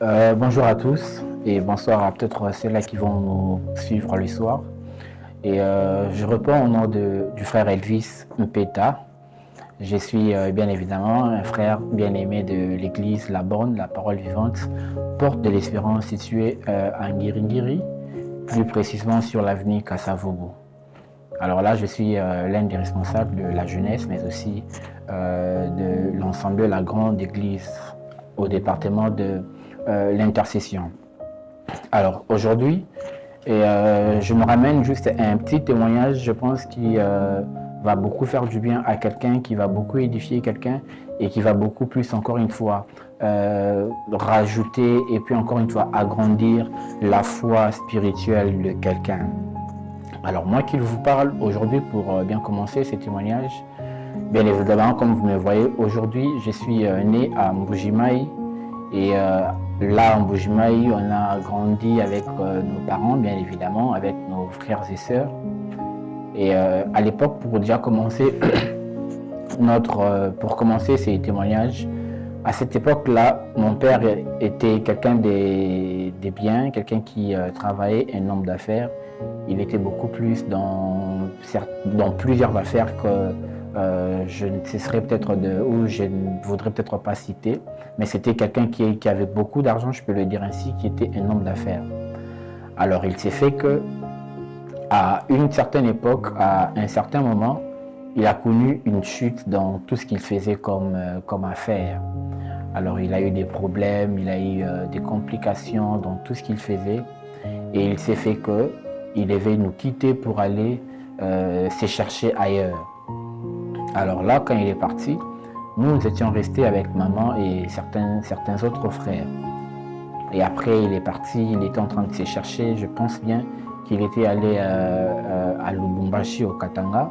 Bonjour à tous et bonsoir à peut-être ceux-là qui vont nous suivre le soir. Je réponds au nom du frère Elvis Mpeta. Je suis bien évidemment un frère bien-aimé de l'église La Borne, la parole vivante, porte de l'espérance située à Ngiringiri, plus précisément sur l'avenue Kassavogo. Alors là, je suis l'un des responsables de la jeunesse, mais aussi de l'ensemble de la grande église au département de l'intercession. Alors aujourd'hui, je me ramène juste à un petit témoignage, je pense, qui va beaucoup faire du bien à quelqu'un, qui va beaucoup édifier quelqu'un et qui va beaucoup plus, encore une fois, rajouter et puis encore une fois agrandir la foi spirituelle de quelqu'un. Alors moi qui vous parle aujourd'hui pour bien commencer ces témoignages, bien évidemment comme vous me voyez aujourd'hui, je suis né à Mbujimayi et là en Mbujimayi on a grandi avec nos parents bien évidemment, avec nos frères et sœurs. Et à l'époque pour déjà commencer pour commencer ces témoignages, à cette époque-là, mon père était quelqu'un des biens, quelqu'un qui travaillait, un homme d'affaires. Il était beaucoup plus dans plusieurs affaires que je ne cesserai peut-être ou je ne voudrais peut-être pas citer, mais c'était quelqu'un qui avait beaucoup d'argent, je peux le dire ainsi, qui était un homme d'affaires. Alors il s'est fait que à une certaine époque, à un certain moment, il a connu une chute dans tout ce qu'il faisait comme affaire. Alors il a eu des problèmes, il a eu des complications dans tout ce qu'il faisait et il s'est fait qu'il devait nous quitter pour aller se chercher ailleurs. Alors là, quand il est parti, nous étions restés avec maman et certains autres frères. Et après, il est parti, il était en train de se chercher, je pense bien qu'il était allé à Lubumbashi, au Katanga.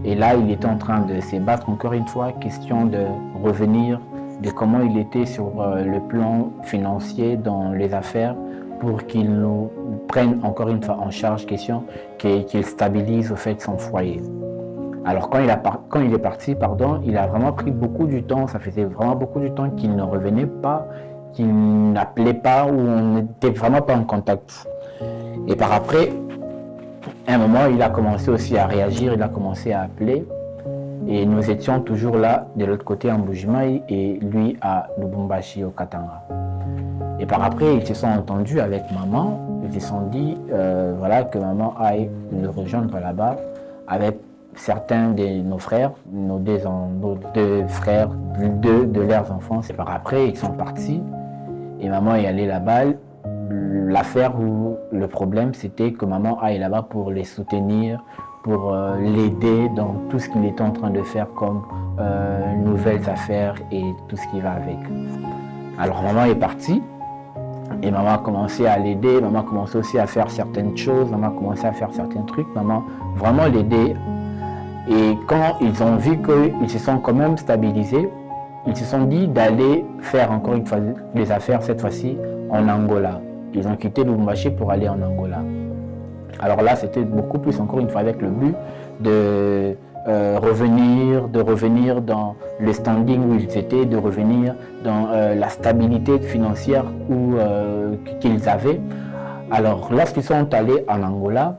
Et là, il était en train de se battre encore une fois, question de revenir, de comment il était sur le plan financier dans les affaires pour qu'il nous prenne encore une fois en charge, question qu'il stabilise au fait son foyer. Alors quand il est parti, il a vraiment pris beaucoup du temps, ça faisait vraiment beaucoup de temps qu'il ne revenait pas, qu'il n'appelait pas ou on n'était vraiment pas en contact. Et par après, à un moment, il a commencé aussi à réagir, il a commencé à appeler. Et nous étions toujours là, de l'autre côté en Mbujimayi et lui à Lubumbashi, au Katanga. Et par après, ils se sont entendus avec maman. Ils se sont dit voilà, que maman aille le rejoindre là-bas avec certains de nos frères, nos deux frères, deux de leurs enfants. Et par après, ils sont partis et maman est allée là-bas. L'affaire ou le problème, c'était que maman aille là-bas pour les soutenir, pour l'aider dans tout ce qu'il était en train de faire comme nouvelles affaires et tout ce qui va avec. Alors maman est partie et maman a commencé à l'aider, maman a commencé aussi à faire certaines choses, maman a commencé à faire certains trucs, maman vraiment l'aider. Et quand ils ont vu qu'ils se sont quand même stabilisés, ils se sont dit d'aller faire encore une fois des affaires, cette fois-ci en Angola. Ils ont quitté Lubumbashi pour aller en Angola. Alors là, c'était beaucoup plus encore une fois avec le but de revenir dans le standing où ils étaient, de revenir dans la stabilité financière qu'ils avaient. Alors lorsqu'ils sont allés en Angola,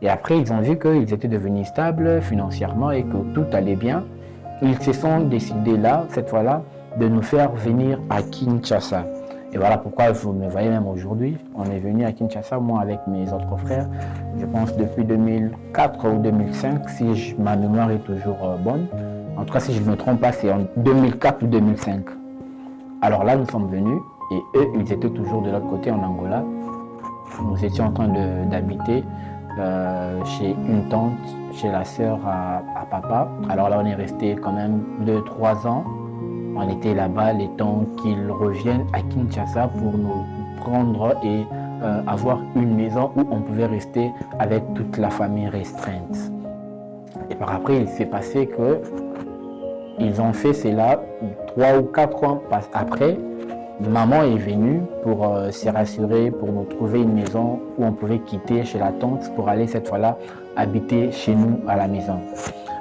et après ils ont vu qu'ils étaient devenus stables financièrement et que tout allait bien, ils se sont décidés là, cette fois-là, de nous faire venir à Kinshasa. Et voilà pourquoi vous me voyez même aujourd'hui. On est venu à Kinshasa, moi avec mes autres frères, je pense depuis 2004 ou 2005, si ma mémoire est toujours bonne. En tout cas, si je ne me trompe pas, c'est en 2004 ou 2005. Alors là, nous sommes venus et eux, ils étaient toujours de l'autre côté en Angola. Nous étions en train d'habiter chez une tante, chez la sœur à papa. Alors là, on est resté quand même 2-3 ans. On était là-bas le temps qu'ils reviennent à Kinshasa pour nous prendre et avoir une maison où on pouvait rester avec toute la famille restreinte. Et par après, il s'est passé que ils ont fait cela 3 ou 4 ans après. Maman est venue pour se rassurer, pour nous trouver une maison où on pouvait quitter chez la tante pour aller cette fois-là habiter chez nous à la maison.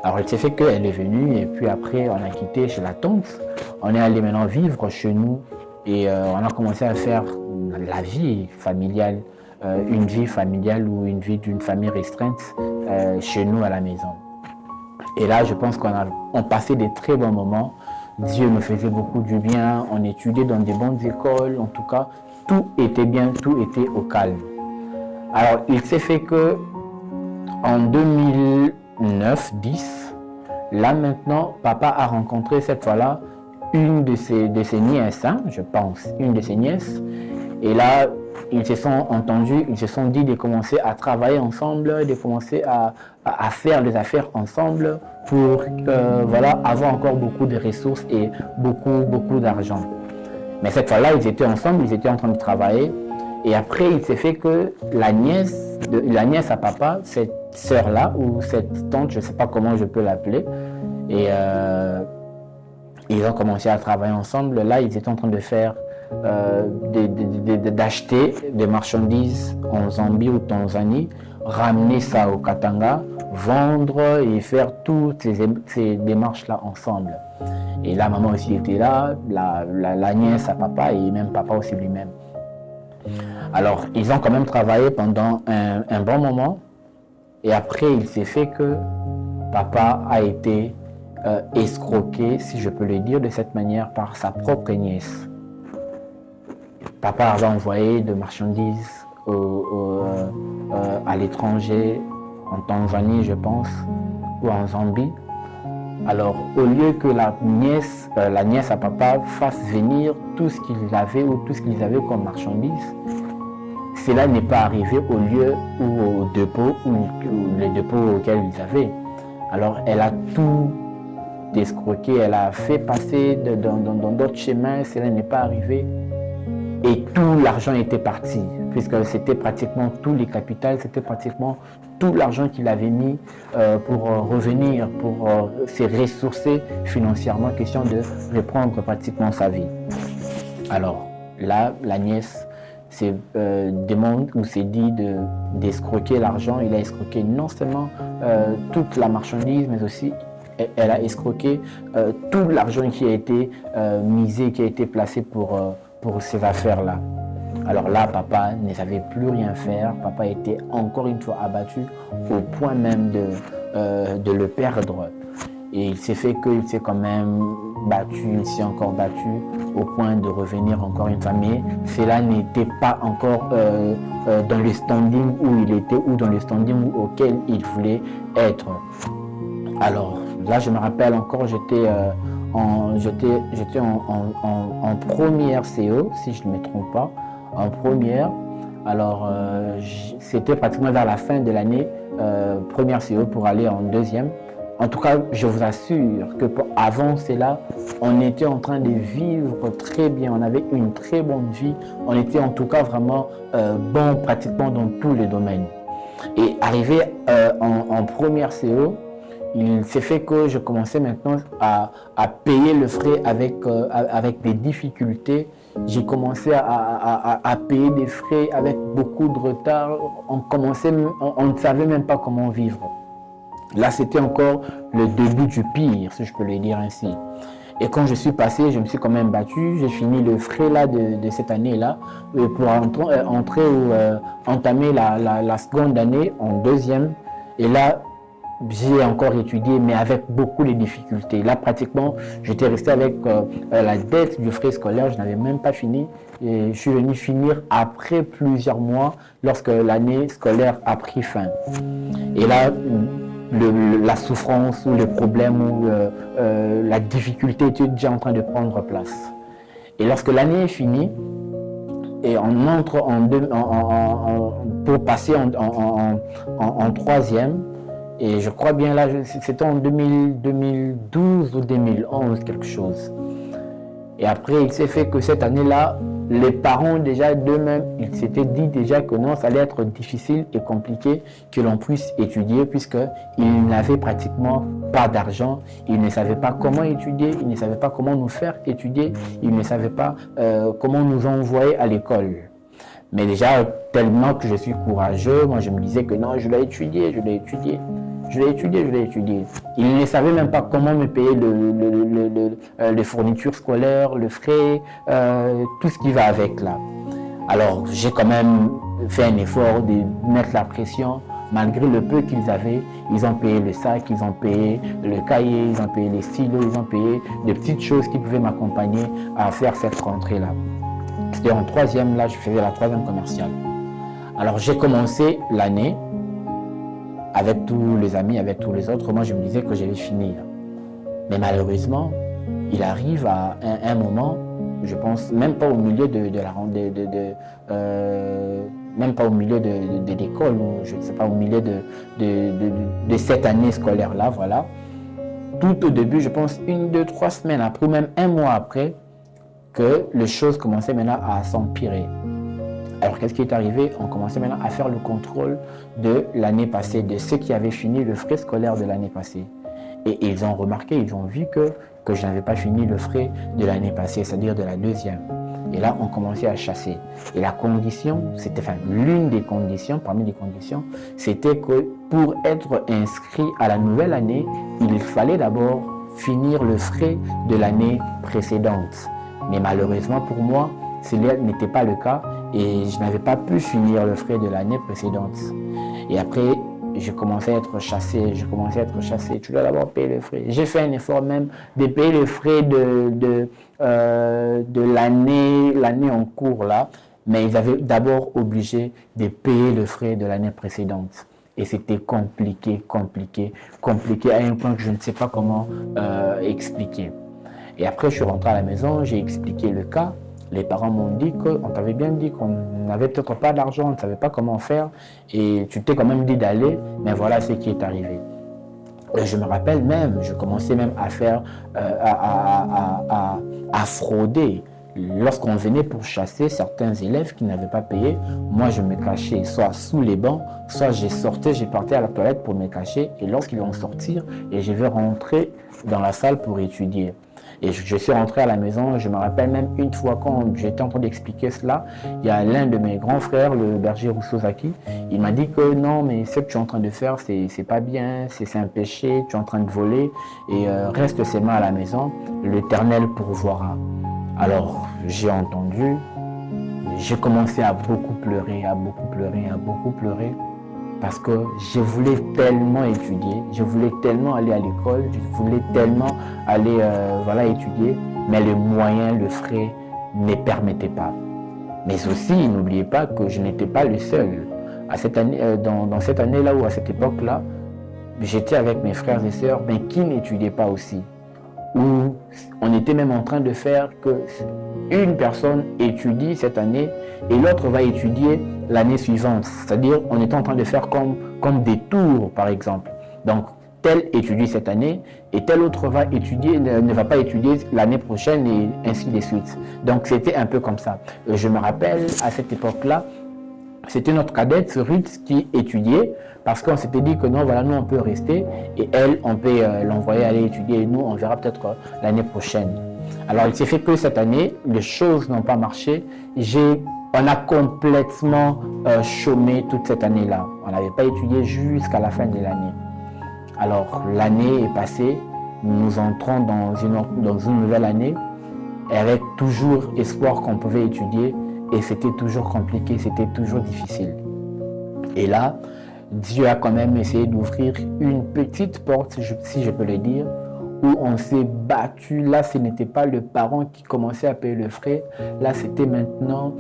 Alors il s'est fait qu'elle est venue et puis après on a quitté chez la tante. On est allé maintenant vivre chez nous Et on a commencé à faire la vie familiale, une vie familiale ou une vie d'une famille restreinte chez nous à la maison. Et là, je pense qu'on passait des très bons moments. Dieu me faisait beaucoup du bien. On étudiait dans des bonnes écoles. En tout cas, tout était bien, tout était au calme. Alors, il s'est fait que en 2009-10, là maintenant, papa a rencontré cette fois-là une de ses nièces, hein, je pense, une de ses nièces. Et là, ils se sont entendus, ils se sont dit de commencer à travailler ensemble, de commencer à faire des affaires ensemble pour voilà, avoir encore beaucoup de ressources et beaucoup d'argent. Mais cette fois-là, ils étaient ensemble, ils étaient en train de travailler. Et après, il s'est fait que la nièce à papa, cette sœur-là, ou cette tante, je ne sais pas comment je peux l'appeler, et ils ont commencé à travailler ensemble. Là, ils étaient en train de faire, d'acheter des marchandises en Zambie ou Tanzanie, ramener ça au Katanga, vendre et faire toutes ces démarches-là ensemble. Et la maman aussi était là, la nièce à papa et même papa aussi lui-même. Alors, ils ont quand même travaillé pendant un bon moment. Et après, il s'est fait que papa a été escroqué, si je peux le dire de cette manière, par sa propre nièce. Papa avait envoyé de marchandises à l'étranger, en Tanzanie, je pense, ou en Zambie. Alors, au lieu que la nièce à papa fasse venir tout ce qu'ils avaient ou tout ce qu'ils avaient comme marchandises, cela n'est pas arrivé au lieu ou au dépôt ou le dépôt auquel ils avaient. Alors, elle a tout escroqué, elle a fait passer dans d'autres chemins, cela n'est pas arrivé. Et tout l'argent était parti, puisque c'était pratiquement tous les capitales, c'était pratiquement tout l'argent qu'il avait mis pour revenir, pour se ressourcer financièrement, question de reprendre pratiquement sa vie. Alors là, la nièce demande ou s'est dit d'escroquer l'argent. Il a escroqué non seulement toute la marchandise, mais aussi elle a escroqué tout l'argent qui a été misé, qui a été placé pour ces affaires-là. Alors là, papa ne savait plus rien faire. Papa était encore une fois abattu au point même de le perdre. Et il s'est fait qu'il s'est quand même battu, il s'est encore battu au point de revenir encore une fois. Mais cela n'était pas encore dans le standing où il était ou dans le standing auquel il voulait être. Alors là, je me rappelle encore, j'étais en première CO, si je ne me trompe pas, en première. Alors, c'était pratiquement vers la fin de l'année, première CO pour aller en deuxième. En tout cas, je vous assure que avant cela, on était en train de vivre très bien, on avait une très bonne vie, on était en tout cas vraiment bon pratiquement dans tous les domaines. Et arrivé en première CO, il s'est fait que je commençais maintenant à payer le frais avec des difficultés. J'ai commencé à payer des frais avec beaucoup de retard. On ne savait même pas comment vivre. Là, c'était encore le début du pire, si je peux le dire ainsi. Et quand je suis passé, je me suis quand même battu. J'ai fini le frais là de cette année-là pour entrer ou entamer la seconde année en deuxième. Et là, j'ai encore étudié, mais avec beaucoup de difficultés. Là, pratiquement, j'étais resté avec la dette du frais scolaire. Je n'avais même pas fini. Et je suis venu finir après plusieurs mois, lorsque l'année scolaire a pris fin. Et là, la souffrance ou le problème ou la difficulté était déjà en train de prendre place. Et lorsque l'année est finie, et on entre pour passer en troisième, et je crois bien là, c'était en 2012 ou 2011, quelque chose. Et après, il s'est fait que cette année-là, les parents déjà d'eux-mêmes, ils s'étaient dit déjà que non, ça allait être difficile et compliqué que l'on puisse étudier puisqu'ils n'avaient pratiquement pas d'argent, ils ne savaient pas comment étudier, ils ne savaient pas comment nous faire étudier, ils ne savaient pas comment nous envoyer à l'école. Mais déjà, tellement que je suis courageux, moi je me disais que non, je l'ai étudié. Je l'ai étudié, je l'ai étudié. Il ne savait même pas comment me payer les fournitures scolaires, le frais, tout ce qui va avec là. Alors, j'ai quand même fait un effort de mettre la pression. Malgré le peu qu'ils avaient, ils ont payé le sac, ils ont payé le cahier, ils ont payé les stylos, ils ont payé des petites choses qui pouvaient m'accompagner à faire cette rentrée-là. C'était en troisième, là, je faisais la troisième commerciale. Alors, j'ai commencé l'année avec tous les amis, avec tous les autres. Moi, je me disais que j'allais finir. Mais malheureusement, il arrive à un moment, je pense, même pas au milieu même pas au milieu de l'école, ou je ne sais pas, au milieu de cette année scolaire-là, voilà. Tout au début, je pense 1, 2, 3 semaines après, ou même un mois après, que les choses commençaient maintenant à s'empirer. Alors, qu'est-ce qui est arrivé? On commençait maintenant à faire le contrôle de l'année passée, de ceux qui avaient fini le frais scolaire de l'année passée. Et ils ont remarqué, ils ont vu que je n'avais pas fini le frais de l'année passée, c'est-à-dire de la deuxième. Et là, on commençait à chasser. Et la condition, c'était, enfin, l'une des conditions, parmi les conditions, c'était que pour être inscrit à la nouvelle année, il fallait d'abord finir le frais de l'année précédente. Mais malheureusement pour moi, cela n'était pas le cas et je n'avais pas pu finir le frais de l'année précédente. Et après, je commençais à être chassé, tu dois d'abord payer les frais. J'ai fait un effort même de payer les frais de l'année en cours là, mais ils avaient d'abord obligé de payer le frais de l'année précédente. Et c'était compliqué à un point que je ne sais pas comment expliquer. Et après, je suis rentré à la maison, j'ai expliqué le cas. Les parents m'ont dit qu'on t'avait bien dit qu'on n'avait peut-être pas d'argent, on ne savait pas comment faire et tu t'es quand même dit d'aller, mais voilà ce qui est arrivé. Et je me rappelle même, je commençais même à faire, à frauder. Lorsqu'on venait pour chasser certains élèves qui n'avaient pas payé, moi je me cachais soit sous les bancs, soit je partais à la toilette pour me cacher et lorsqu'ils vont sortir, et je vais rentrer dans la salle pour étudier. Et je suis rentré à la maison, je me rappelle même une fois quand j'étais en train d'expliquer cela, il y a l'un de mes grands frères, le berger Rousseau-Zaki, il m'a dit que non, mais ce que tu es en train de faire, c'est pas bien, c'est un péché, tu es en train de voler, et reste seulement à la maison, l'Éternel pourvoira. Alors, j'ai entendu, j'ai commencé à beaucoup pleurer, parce que je voulais tellement étudier, je voulais tellement aller à l'école, je voulais tellement aller étudier, mais les moyens, le frais ne permettaient pas. Mais aussi, n'oubliez pas que je n'étais pas le seul. À cette année, dans cette année-là ou à cette époque-là, j'étais avec mes frères et sœurs, mais qui n'étudiaient pas aussi. Où on était même en train de faire que une personne étudie cette année et l'autre va étudier l'année suivante. C'est-à-dire, on était en train de faire comme des tours, par exemple. Donc, tel étudie cette année et tel autre va étudier, ne va pas étudier l'année prochaine et ainsi de suite. Donc, c'était un peu comme ça. Je me rappelle, à cette époque-là, c'était notre cadette, Ruth, qui étudiait parce qu'on s'était dit que non, voilà, nous, on peut rester et elle, on peut l'envoyer aller étudier et nous, on verra peut-être l'année prochaine. Alors, il s'est fait que cette année, les choses n'ont pas marché. On a complètement chômé toute cette année-là. On n'avait pas étudié jusqu'à la fin de l'année. Alors, l'année est passée, nous entrons dans une nouvelle année avec toujours espoir qu'on pouvait étudier et c'était toujours compliqué, c'était toujours difficile. Et là, Dieu a quand même essayé d'ouvrir une petite porte, si je peux le dire, où on s'est battu. Là, ce n'était pas le parent qui commençait à payer le frais. Là, c'était maintenant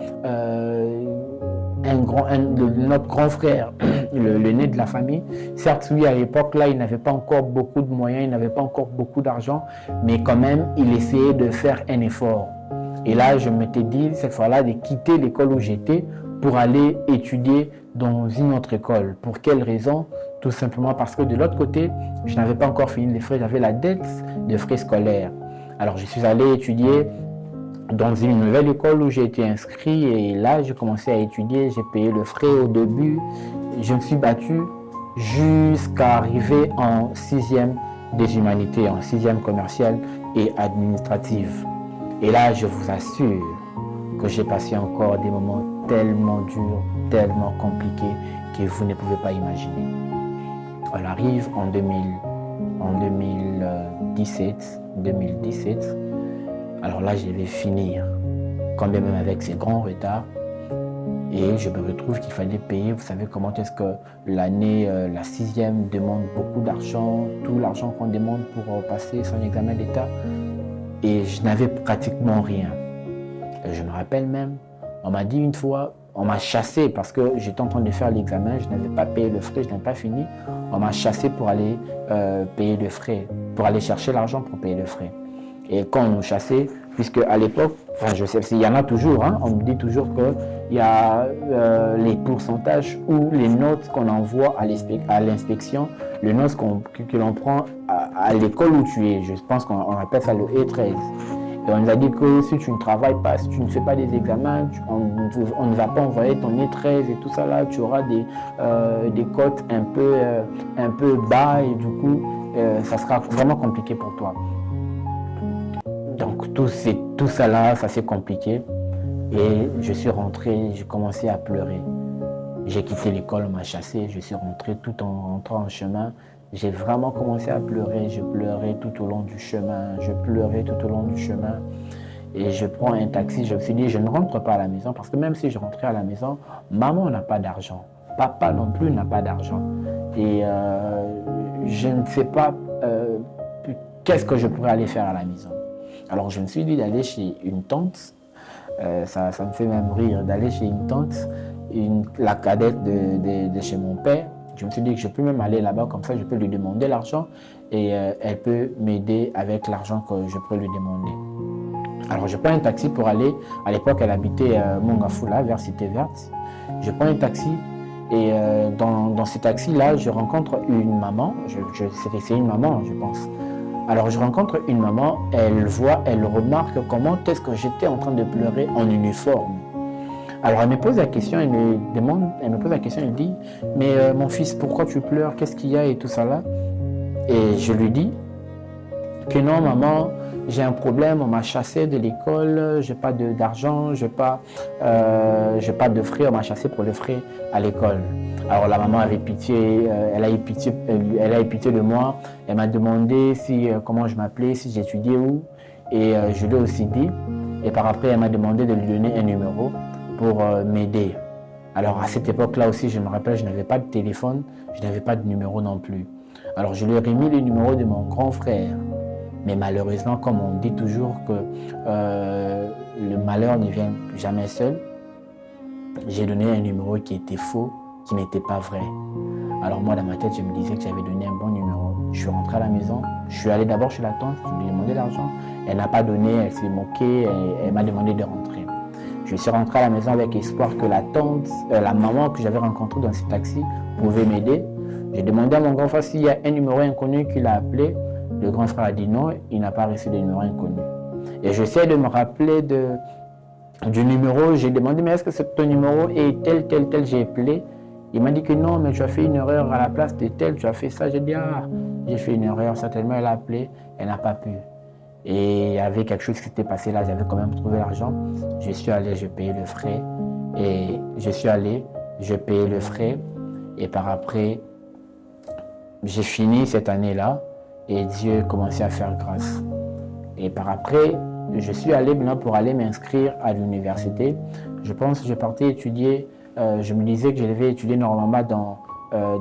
notre grand frère, l'aîné de la famille. Certes, lui, à l'époque, là, il n'avait pas encore beaucoup de moyens, il n'avait pas encore beaucoup d'argent, mais quand même, il essayait de faire un effort. Et là, je m'étais dit, cette fois-là, de quitter l'école où j'étais pour aller étudier dans une autre école. Pour quelle raison? Tout simplement parce que de l'autre côté, je n'avais pas encore fini les frais, j'avais la dette de frais scolaires. Alors, je suis allé étudier dans une nouvelle école où j'ai été inscrit et là, j'ai commencé à étudier, j'ai payé le frais au début. Je me suis battu jusqu'à arriver en 6e des humanités, en 6e commerciale et administrative. Et là, je vous assure que j'ai passé encore des moments tellement durs, tellement compliqués que vous ne pouvez pas imaginer. On arrive en 2017. Alors là, je vais finir, quand même avec ces grands retards. Et je me retrouve qu'il fallait payer. Vous savez comment est-ce que l'année, la sixième demande beaucoup d'argent, tout l'argent qu'on demande pour passer son examen d'État. Et je n'avais pratiquement rien. Et je me rappelle même, on m'a dit une fois, on m'a chassé parce que j'étais en train de faire l'examen, je n'avais pas payé le frais, je n'avais pas fini. On m'a chassé pour aller payer le frais, pour aller chercher l'argent pour payer le frais. Et quand on nous chassait, puisque à l'époque, enfin je sais s'il y en a toujours, hein, on me dit toujours qu'il y a les pourcentages ou les notes qu'on envoie à l'inspection, les notes que l'on prend à l'école où tu es. Je pense qu'on appelle ça le E13. Et on nous a dit que si tu ne travailles pas, si tu ne fais pas des examens, on ne va pas envoyer ton E13 et tout ça là, tu auras des cotes un peu bas et du coup, ça sera vraiment compliqué pour toi. Donc tout ça là, ça s'est compliqué et je suis rentré, j'ai commencé à pleurer. J'ai quitté l'école, on m'a chassé, je suis rentré tout en rentrant en chemin. J'ai vraiment commencé à pleurer, je pleurais tout au long du chemin, et je prends un taxi, je me suis dit je ne rentre pas à la maison parce que même si je rentrais à la maison, maman n'a pas d'argent, papa non plus n'a pas d'argent et je ne sais pas qu'est-ce que je pourrais aller faire à la maison. Alors je me suis dit d'aller chez une tante, ça me fait même rire, d'aller chez une tante, la cadette de chez mon père. Je me suis dit que je peux même aller là-bas, comme ça je peux lui demander l'argent et elle peut m'aider avec l'argent que je peux lui demander. Alors je prends un taxi pour aller, à l'époque elle habitait Mongafula, vers Cité Verte. Je prends un taxi et dans ce taxi-là, je rencontre une maman, c'est une maman je pense. Alors je rencontre une maman, elle remarque comment est-ce que j'étais en train de pleurer en uniforme. Alors elle me pose la question, elle dit « Mais mon fils, pourquoi tu pleures? Qu'est-ce qu'il y a ?» et tout ça là. Et je lui dis que non maman, j'ai un problème, on m'a chassé de l'école, j'ai pas d'argent, j'ai pas de frais, on m'a chassé pour les frais à l'école. Alors la maman avait pitié, elle a eu pitié de moi. Elle m'a demandé comment je m'appelais, si j'étudiais où. Et je lui ai aussi dit. Et par après, elle m'a demandé de lui donner un numéro pour m'aider. Alors à cette époque-là aussi, je me rappelle, je n'avais pas de téléphone, je n'avais pas de numéro non plus. Alors je lui ai remis le numéro de mon grand frère. Mais malheureusement, comme on dit toujours que le malheur ne vient jamais seul, j'ai donné un numéro qui était faux, qui n'était pas vrai. Alors moi, dans ma tête, je me disais que j'avais donné un bon numéro. Je suis rentré à la maison, je suis allé d'abord chez la tante, je lui ai demandé l'argent. Elle n'a pas donné, elle s'est moquée, elle m'a demandé de rentrer. Je suis rentré à la maison avec espoir que la tante, la maman que j'avais rencontrée dans ce taxi pouvait m'aider. J'ai demandé à mon grand frère s'il y a un numéro inconnu qu'il a appelé. Le grand frère a dit non, il n'a pas reçu de numéro inconnu. Et j'essaie de me rappeler du numéro. J'ai demandé, mais est-ce que ton numéro est tel, j'ai appelé. Il m'a dit que non, mais tu as fait une erreur à la place de tel, tu as fait ça. J'ai dit, ah, j'ai fait une erreur, certainement elle a appelé, elle n'a pas pu. Et il y avait quelque chose qui s'était passé là, j'avais quand même trouvé l'argent. Je suis allé, je payais le frais. Et je payais le frais. Et par après, j'ai fini cette année-là et Dieu commençait à faire grâce. Et par après, je suis allé maintenant pour aller m'inscrire à l'université. Je pense que je partais étudier, je me disais que je devais étudier normalement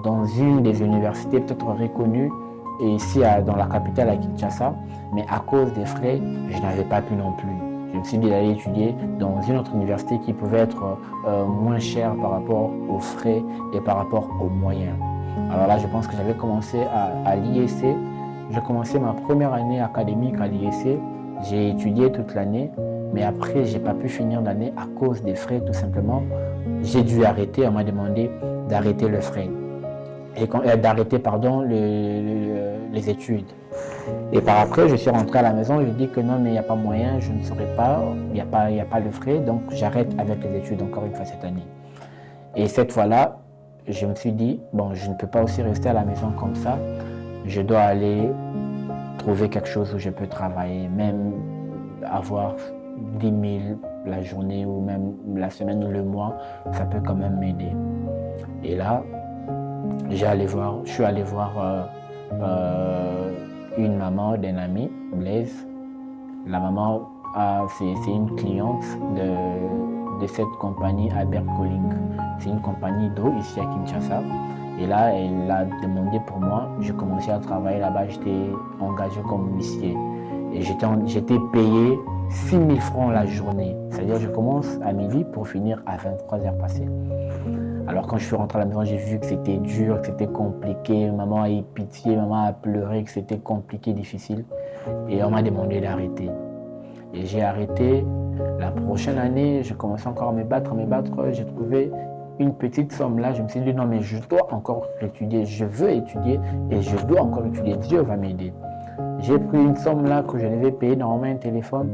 dans une des universités peut-être reconnues, et ici dans la capitale à Kinshasa, mais à cause des frais, je n'avais pas pu non plus. Je me suis dit d'aller étudier dans une autre université qui pouvait être moins chère par rapport aux frais et par rapport aux moyens. Alors là, je pense que j'avais commencé à l'IEC. J'ai commencé ma première année académique à l'IEC. J'ai étudié toute l'année, mais après, je n'ai pas pu finir l'année à cause des frais, tout simplement. J'ai dû arrêter, on m'a demandé d'arrêter le frais. D'arrêter, les études. Et par après, je suis rentré à la maison, je dis que non, mais il n'y a pas moyen, je ne saurais pas, il n'y a pas le frais, donc j'arrête avec les études encore une fois cette année. Et cette fois-là, je me suis dit, bon, je ne peux pas aussi rester à la maison comme ça, je dois aller trouver quelque chose où je peux travailler, même avoir 10 000 la journée ou même la semaine ou le mois, ça peut quand même m'aider. Et là, je suis allé voir une maman d'un ami, Blaise. La maman, c'est une cliente de cette compagnie Albert Calling. C'est une compagnie d'eau ici à Kinshasa. Et là, elle a demandé pour moi. J'ai commencé à travailler là-bas. J'étais engagé comme huissier. Et j'étais payé 6 000 francs la journée. C'est-à-dire je commence à midi pour finir à 23h passées. Alors quand je suis rentré à la maison, j'ai vu que c'était dur, que c'était compliqué. Maman a eu pitié, maman a pleuré, que c'était compliqué, difficile. Et on m'a demandé d'arrêter. Et j'ai arrêté. La prochaine année, je commençais encore à me battre. J'ai trouvé une petite somme là. Je me suis dit non mais je dois encore étudier. Je veux étudier et je dois encore étudier. Dieu va m'aider. J'ai pris une somme là que je devais payer normalement un téléphone.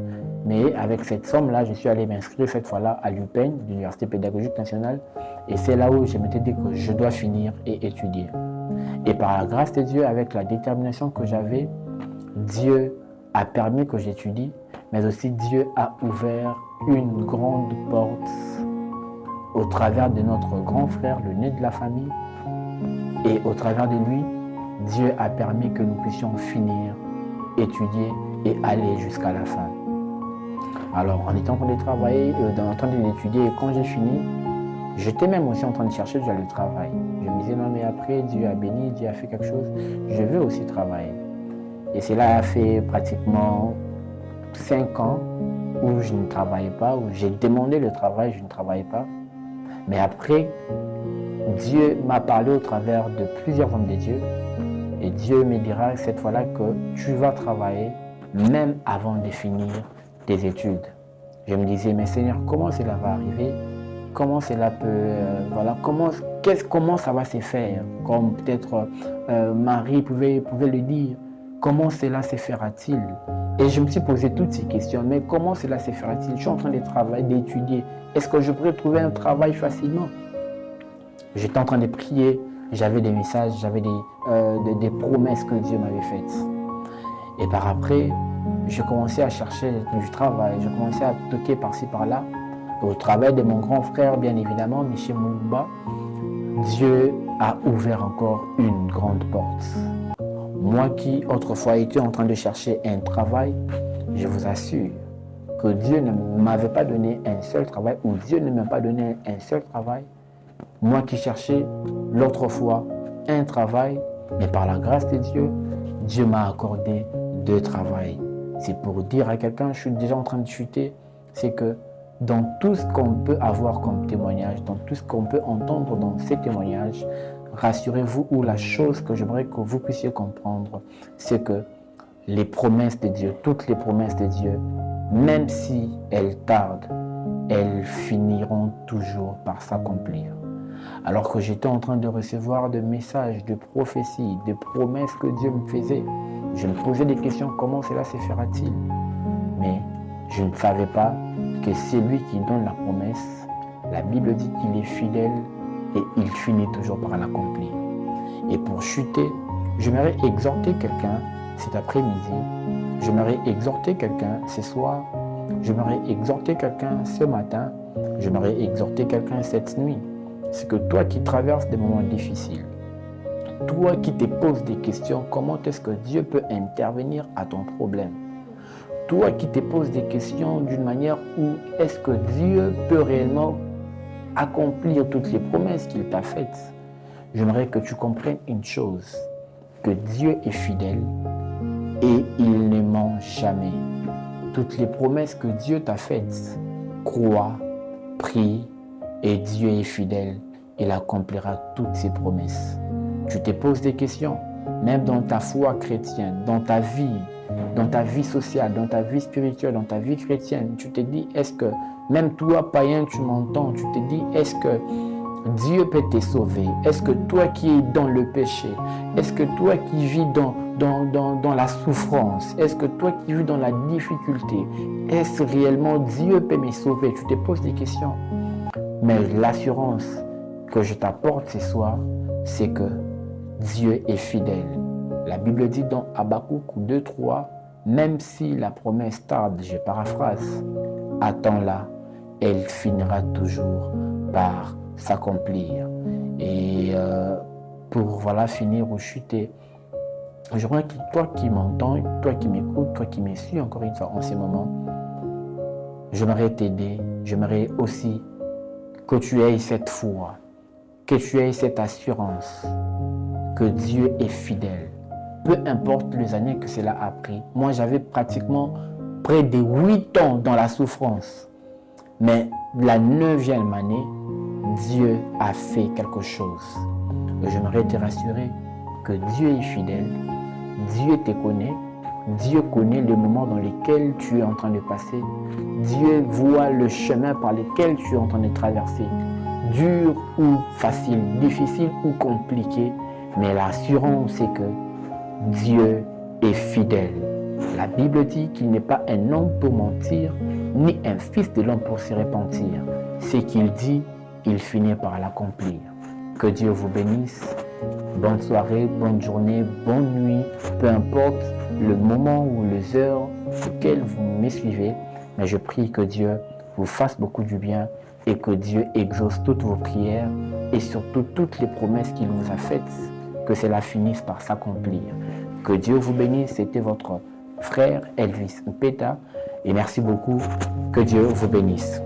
Mais avec cette somme-là, je suis allé m'inscrire cette fois-là à l'UPEN, l'Université pédagogique nationale. Et c'est là où je m'étais dit que je dois finir et étudier. Et par la grâce de Dieu, avec la détermination que j'avais, Dieu a permis que j'étudie, mais aussi Dieu a ouvert une grande porte au travers de notre grand frère, le nez de la famille. Et au travers de lui, Dieu a permis que nous puissions finir, étudier et aller jusqu'à la fin. Alors, en étant en train de travailler, en train d'étudier, et quand j'ai fini, j'étais même aussi en train de chercher déjà le travail. Je me disais, non mais après, Dieu a béni, Dieu a fait quelque chose, je veux aussi travailler. Et cela a fait pratiquement 5 ans où je ne travaillais pas, où j'ai demandé le travail, je ne travaillais pas. Mais après, Dieu m'a parlé au travers de plusieurs hommes de Dieu. Et Dieu me dira cette fois-là que tu vas travailler même avant de finir tes études. Je me disais, mais Seigneur, comment cela va arriver? Comment cela peut... comment ça va se faire? Comme peut-être Marie pouvait le dire. Comment cela se fera-t-il? Et je me suis posé toutes ces questions. Mais comment cela se fera-t-il? Je suis en train de travailler, d'étudier. Est-ce que je pourrais trouver un travail facilement? J'étais en train de prier. J'avais des messages, j'avais des promesses que Dieu m'avait faites. Et par après, je commençais à chercher du travail, je commençais à toquer par-ci par-là. Au travail de mon grand frère, bien évidemment, Michel Moumba, Dieu a ouvert encore une grande porte. Moi qui autrefois étais en train de chercher un travail, je vous assure que Dieu ne m'avait pas donné un seul travail, ou Dieu ne m'a pas donné un seul travail. Moi qui cherchais l'autre fois un travail, mais par la grâce de Dieu, Dieu m'a accordé 2 travails. C'est pour dire à quelqu'un, je suis déjà en train de chuter, c'est que dans tout ce qu'on peut avoir comme témoignage, dans tout ce qu'on peut entendre dans ces témoignages, rassurez-vous, ou la chose que j'aimerais que vous puissiez comprendre, c'est que les promesses de Dieu, toutes les promesses de Dieu, même si elles tardent, elles finiront toujours par s'accomplir. Alors que j'étais en train de recevoir des messages, de prophéties, de promesses que Dieu me faisait, je me posais des questions, comment cela se fera-t-il? Mais je ne savais pas que c'est lui qui donne la promesse. La Bible dit qu'il est fidèle et il finit toujours par l'accomplir. Et pour chuter, j'aimerais exhorter quelqu'un cet après-midi, j'aimerais exhorter quelqu'un ce soir, j'aimerais exhorter quelqu'un ce matin, j'aimerais exhorter quelqu'un cette nuit. C'est que toi qui traverses des moments difficiles, toi qui te poses des questions, comment est-ce que Dieu peut intervenir à ton problème? Toi qui te poses des questions d'une manière où est-ce que Dieu peut réellement accomplir toutes les promesses qu'il t'a faites? J'aimerais que tu comprennes une chose, que Dieu est fidèle et il ne ment jamais. Toutes les promesses que Dieu t'a faites, crois, prie, et Dieu est fidèle, il accomplira toutes ses promesses. Tu te poses des questions, même dans ta foi chrétienne, dans ta vie sociale, dans ta vie spirituelle, dans ta vie chrétienne. Tu te dis, est-ce que, même toi, païen, tu m'entends, tu te dis, est-ce que Dieu peut te sauver? Est-ce que toi qui es dans le péché, est-ce que toi qui vis dans la souffrance, est-ce que toi qui vis dans la difficulté, est-ce réellement Dieu peut me sauver? Tu te poses des questions. Mais l'assurance que je t'apporte ce soir, c'est que Dieu est fidèle. La Bible dit dans Habakkuk 2:3, même si la promesse tarde, je paraphrase, attends-la, elle finira toujours par s'accomplir. Et pour voilà, finir ou chuter. Je crois que toi qui m'entends, toi qui m'écoutes, toi qui me suis encore une fois en ces moments, j'aimerais t'aider, j'aimerais aussi que tu aies cette foi, que tu aies cette assurance que Dieu est fidèle. Peu importe les années que cela a pris. Moi, j'avais pratiquement près de 8 ans dans la souffrance. Mais la 9e année, Dieu a fait quelque chose. Et j'aimerais te rassurer que Dieu est fidèle. Dieu te connaît. Dieu connaît le moment dans lequel tu es en train de passer. Dieu voit le chemin par lequel tu es en train de traverser. Dur ou facile, difficile ou compliqué. Mais l'assurance c'est que Dieu est fidèle. La Bible dit qu'il n'est pas un homme pour mentir, ni un fils de l'homme pour se repentir. Ce qu'il dit, il finit par l'accomplir. Que Dieu vous bénisse. Bonne soirée, bonne journée, bonne nuit, peu importe le moment ou les heures auxquelles vous me suivez. Mais je prie que Dieu vous fasse beaucoup du bien et que Dieu exauce toutes vos prières et surtout toutes les promesses qu'il vous a faites, que cela finisse par s'accomplir. Que Dieu vous bénisse. C'était votre frère Elvis Mpeta et merci beaucoup. Que Dieu vous bénisse.